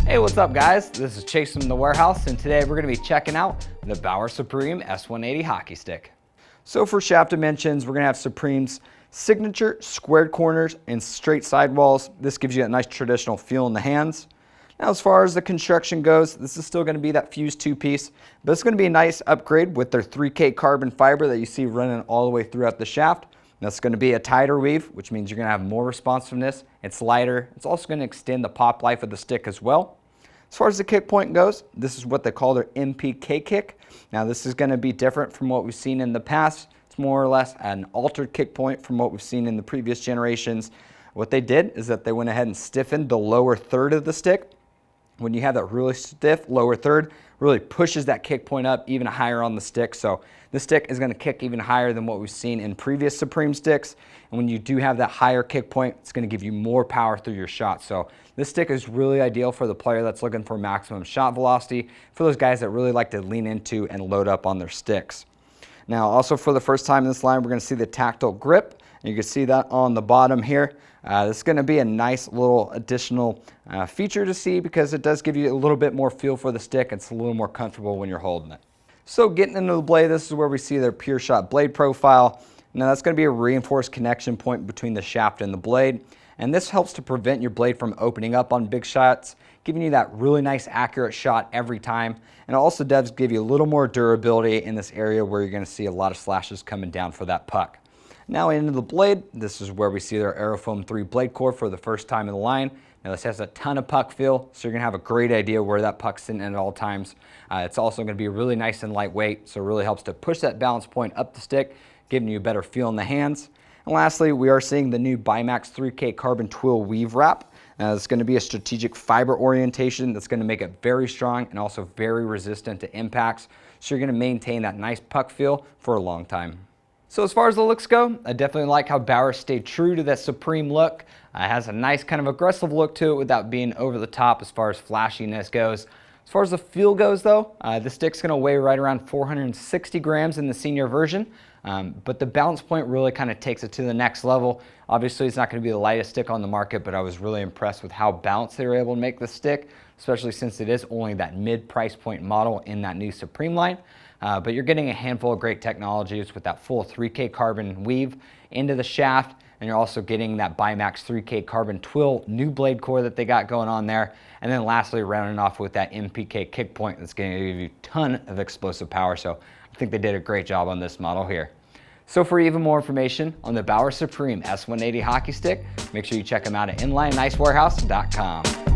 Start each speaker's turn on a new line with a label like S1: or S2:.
S1: Hey, what's up guys? This is Chase from the warehouse, and today we're going to be checking out the Bauer Supreme S180 hockey stick. So for shaft dimensions, we're going to have Supreme's signature squared corners and straight sidewalls. This gives you a nice traditional feel in the hands. Now as far as the construction goes, this is still going to be that fused two-piece, but it's going to be a nice upgrade with their 3K carbon fiber that you see running all the way throughout the shaft. That's going to be a tighter weave, which means you're going to have more responsiveness. It's lighter. It's also going to extend the pop life of the stick as well. As far as the kick point goes, this is what they call their MPK kick. Now this is going to be different from what we've seen in the past. It's more or less an altered kick point from what we've seen in the previous generations. What they did is that they went ahead and stiffened the lower third of the stick. When you have that really stiff lower third, really pushes that kick point up even higher on the stick. So this stick is going to kick even higher than what we've seen in previous Supreme sticks. And when you do have that higher kick point, it's going to give you more power through your shot. So this stick is really ideal for the player that's looking for maximum shot velocity, for those guys that really like to lean into and load up on their sticks. Now also for the first time in this line, we're going to see the Tactile Grip. And you can see that on the bottom here. This is going to be a nice little additional feature to see, because it does give you a little bit more feel for the stick. It's a little more comfortable when you're holding it. So getting into the blade, this is where we see their pure shot blade profile. Now that's going to be a reinforced connection point between the shaft and the blade. And this helps to prevent your blade from opening up on big shots, giving you that really nice accurate shot every time. And it also does give you a little more durability in this area where you're going to see a lot of slashes coming down for that puck. Now into the blade, this is where we see their Aerofoam 3 blade core for the first time in the line. Now this has a ton of puck feel, so you're going to have a great idea where that puck's sitting at all times. It's also going to be really nice and lightweight, so it really helps to push that balance point up the stick, giving you a better feel in the hands. And lastly, we are seeing the new BimaX 3K carbon Twill weave wrap. Now it's going to be a strategic fiber orientation that's going to make it very strong and also very resistant to impacts, so you're going to maintain that nice puck feel for a long time. So as far as the looks go, I definitely like how Bauer stayed true to that Supreme look. It has a nice kind of aggressive look to it without being over the top as far as flashiness goes. As far as the feel goes though, the stick's going to weigh right around 460 grams in the senior version, but the balance point really kind of takes it to the next level. Obviously it's not going to be the lightest stick on the market, but I was really impressed with how balanced they were able to make the stick, especially since it is only that mid-price point model in that new Supreme line. But you're getting a handful of great technologies with that full 3K carbon weave into the shaft, and you're also getting that BimaX 3K carbon Twill new blade core that they got going on there. And then lastly, rounding off with that MPK kick point that's going to give you a ton of explosive power. So I think they did a great job on this model here. So for even more information on the Bauer Supreme S180 hockey stick, make sure you check them out at inlinenicewarehouse.com.